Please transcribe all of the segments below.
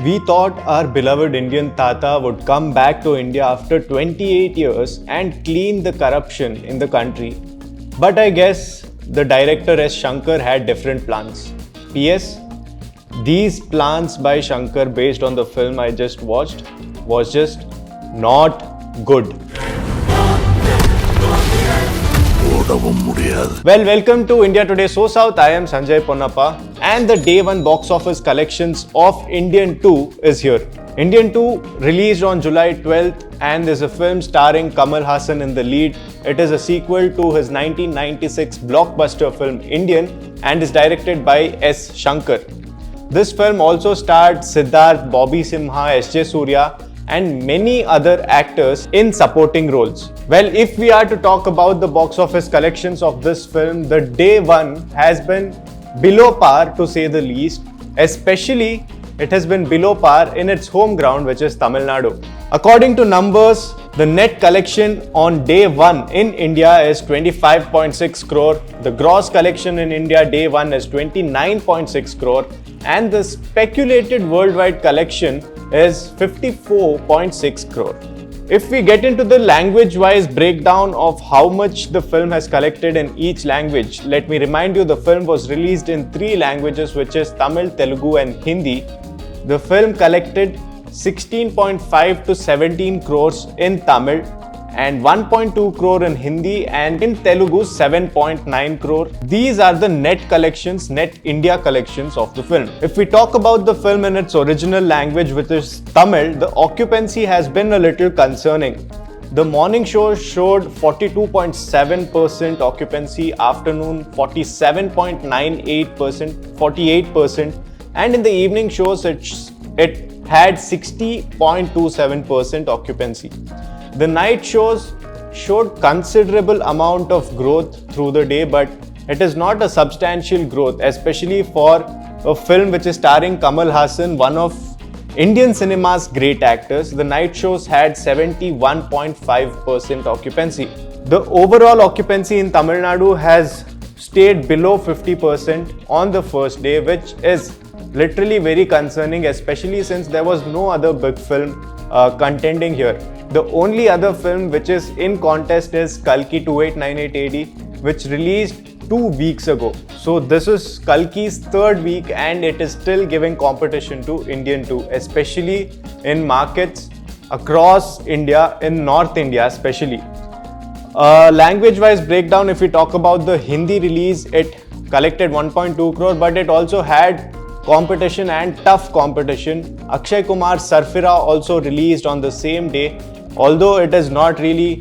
We thought our beloved Indian Tata would come back to India after 28 years and clean the corruption in the country. But I guess the director S. Shankar had different plans. P.S. These plans by Shankar based on the film I just watched was just not good. Well, welcome to India Today SoSouth. I am Sanjay Ponnappa and the day one box office collections of Indian 2 is here. Indian 2 released on July 12th and is a film starring Kamal Hassan in the lead. It is a sequel to his 1996 blockbuster film Indian and is directed by S. Shankar. This film also starred Siddharth, Simha, S.J. Suryah and many other actors in supporting roles. Well, if we are to talk about the box office collections of this film, the day one has been below par to say the least. Especially, it has been below par in its home ground, which is Tamil Nadu. According to numbers, the net collection on day one in India is 25.6 crore. The gross collection in India day one is 29.6 crore. And the speculated worldwide collection is 54.6 crore. If we get into the language-wise breakdown of how much the film has collected in each language, let me remind you the film was released in 3 languages, which is Tamil, Telugu and Hindi. The film collected 16.5 to 17 crores in Tamil and 1.2 crore in Hindi and in Telugu 7.9 crore. These are the net collections, net India collections of the film. If we talk about the film in its original language, which is Tamil, the occupancy has been a little concerning. The morning show showed 42.7% occupancy, afternoon 47.98%, 48%, and in the evening shows it had 60.27% occupancy. The night shows showed considerable amount of growth through the day, but it is not a substantial growth, especially for a film which is starring Kamal Hassan, one of Indian cinema's great actors. The night shows had 71.5% occupancy. The overall occupancy in Tamil Nadu has stayed below 50% on the first day, which is literally very concerning, especially since there was no other big film contending here. The only other film which is in contest is Kalki 2898 AD, which released 2 weeks ago. So this is Kalki's 3rd week and it is still giving competition to Indian 2, especially in markets across India, in North India especially. Language-wise breakdown, if we talk about the Hindi release, it collected 1.2 crore, but it also had competition and tough competition. Akshay Kumar's Sarfira also released on the same day. Although it is not really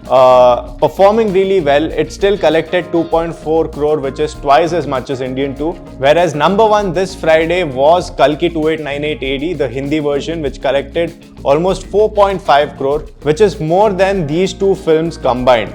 performing really well, it still collected 2.4 crore, which is twice as much as Indian 2. Whereas number one this Friday was Kalki 2898 AD, the Hindi version, which collected almost 4.5 crore, which is more than these two films combined.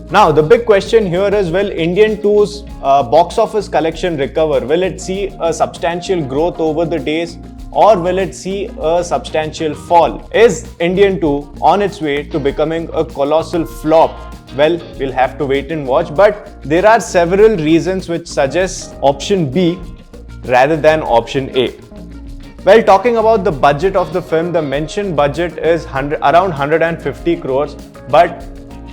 Now, the big question here is, will Indian 2's box office collection recover? Will it see a substantial growth over the days or will it see a substantial fall? Is Indian 2 on its way to becoming a colossal flop? Well, we'll have to wait and watch, but there are several reasons which suggest option B rather than option A. Well, talking about the budget of the film, the mentioned budget is around 150 crores, but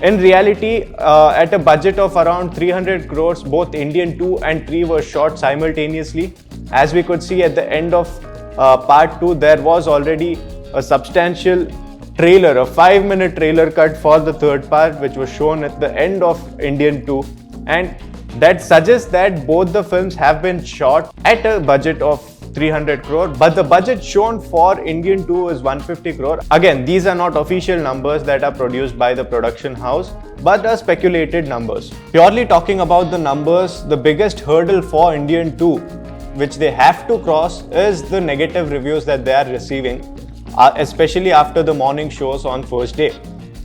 in reality, at a budget of around 300 crores, both Indian 2 and 3 were shot simultaneously. As we could see at the end of part 2, there was already a substantial trailer, a 5-minute trailer cut for the third part, which was shown at the end of Indian 2. And that suggests that both the films have been shot at a budget of 300 crore, but the budget shown for Indian 2 is 150 crore. Again, these are not official numbers that are produced by the production house, but are speculated numbers. Purely talking about the numbers, the biggest hurdle for Indian 2, which they have to cross, is the negative reviews that they are receiving, especially after the morning shows on first day.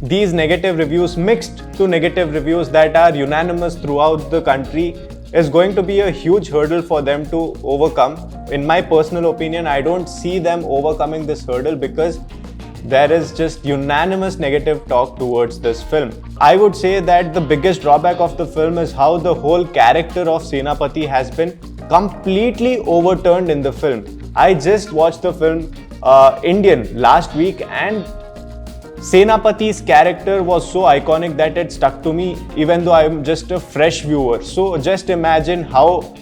These negative reviews mixed to negative reviews that are unanimous throughout the country is going to be a huge hurdle for them to overcome. In my personal opinion, I don't see them overcoming this hurdle because there is just unanimous negative talk towards this film. I would say that the biggest drawback of the film is how the whole character of Senapati has been completely overturned in the film. I just watched the film Indian last week, and Senapati's character was so iconic that it stuck to me even though I'm just a fresh viewer. So just imagine how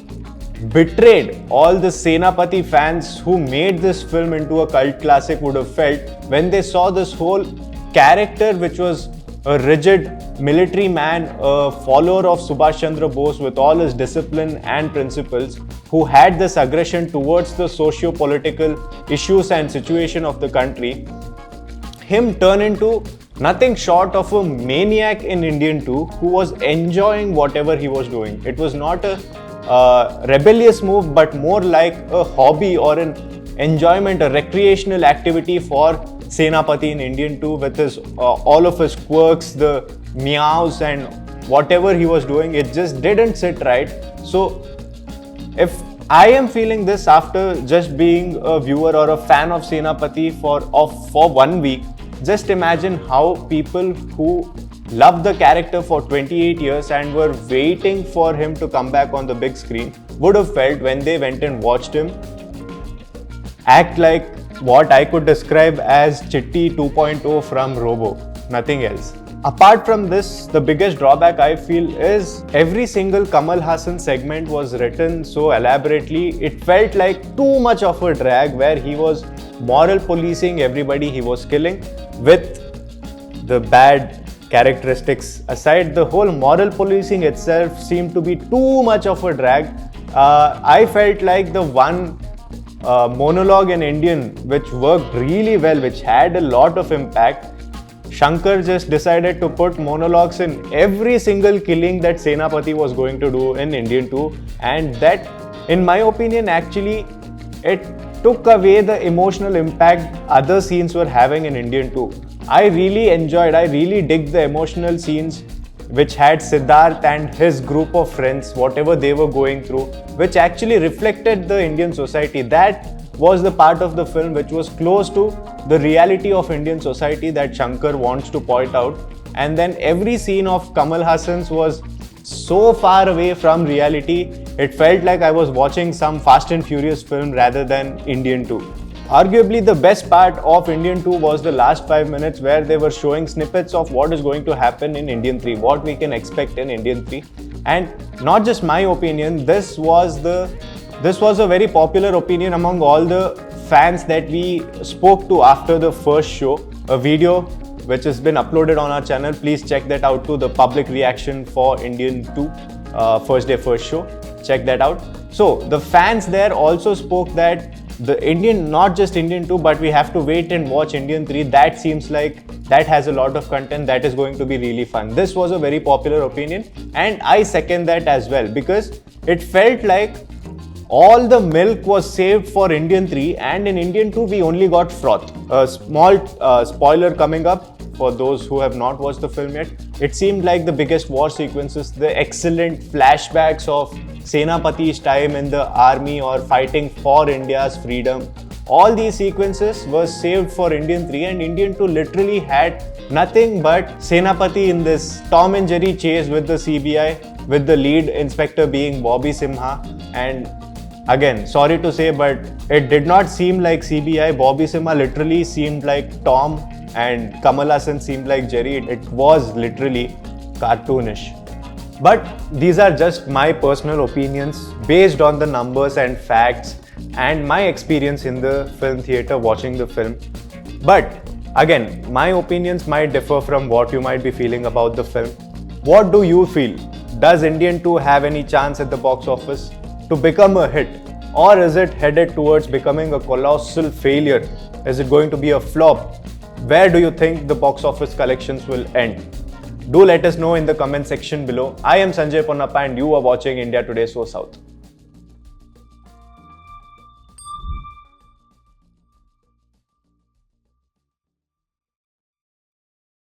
betrayed all the Senapati fans who made this film into a cult classic would have felt when they saw this whole character, which was a rigid military man, a follower of Subhash Chandra Bose with all his discipline and principles, who had this aggression towards the socio-political issues and situation of the country. Him turn into nothing short of a maniac in Indian 2 who was enjoying whatever he was doing. It was not a rebellious move, but more like a hobby or an enjoyment, a recreational activity for Senapati in Indian 2 with his all of his quirks, the meows and whatever he was doing. It just didn't sit right. So if I am feeling this after just being a viewer or a fan of Senapati for 1 week, just imagine how people who loved the character for 28 years and were waiting for him to come back on the big screen would have felt when they went and watched him act like what I could describe as Chitti 2.0 from Robo, nothing else. Apart from this, the biggest drawback I feel is every single Kamal Hassan segment was written so elaborately, it felt like too much of a drag where he was moral policing everybody he was killing. With the bad characteristics aside, the whole moral policing itself seemed to be too much of a drag. I felt like the one monologue in Indian which worked really well, which had a lot of impact, Shankar just decided to put monologues in every single killing that Senapati was going to do in Indian 2, and that, in my opinion, actually it took away the emotional impact other scenes were having in Indian 2. I really dig the emotional scenes which had Siddharth and his group of friends, whatever they were going through, which actually reflected the Indian society. That was the part of the film which was close to the reality of Indian society that Shankar wants to point out. And then every scene of Kamal Hassan's was so far away from reality, it felt like I was watching some Fast and Furious film rather than Indian 2. Arguably the best part of Indian 2 was the last 5 minutes where they were showing snippets of what is going to happen in Indian 3, what we can expect in Indian 3. And not just my opinion, this was a very popular opinion among all the fans that we spoke to after the first show. A video which has been uploaded on our channel. Please check that out too, the public reaction for Indian 2 first day first show. Check that out. So the fans there also spoke that the Indian, not just Indian 2, but we have to wait and watch Indian 3. That seems like that has a lot of content that is going to be really fun. This was a very popular opinion, and I second that as well, because it felt like all the milk was saved for Indian 3, and in Indian 2 we only got froth. A small spoiler coming up for those who have not watched the film yet. It seemed like the biggest war sequences, the excellent flashbacks of Senapati's time in the army or fighting for India's freedom. All these sequences were saved for Indian 3, and Indian 2 literally had nothing but Senapati in this Tom and Jerry chase with the CBI, with the lead inspector being Bobby Simha. And again, sorry to say, but it did not seem like CBI. Bobby Simha literally seemed like Tom and Kamal Hassan seemed like Jerry. It was literally cartoonish. But these are just my personal opinions based on the numbers and facts and my experience in the film theatre watching the film. But again, my opinions might differ from what you might be feeling about the film. What do you feel? Does Indian 2 have any chance at the box office to become a hit? Or is it headed towards becoming a colossal failure? Is it going to be a flop? Where do you think the box office collections will end? Do let us know in the comment section below. I am Sanjay Ponnappa and you are watching India Today SoSouth.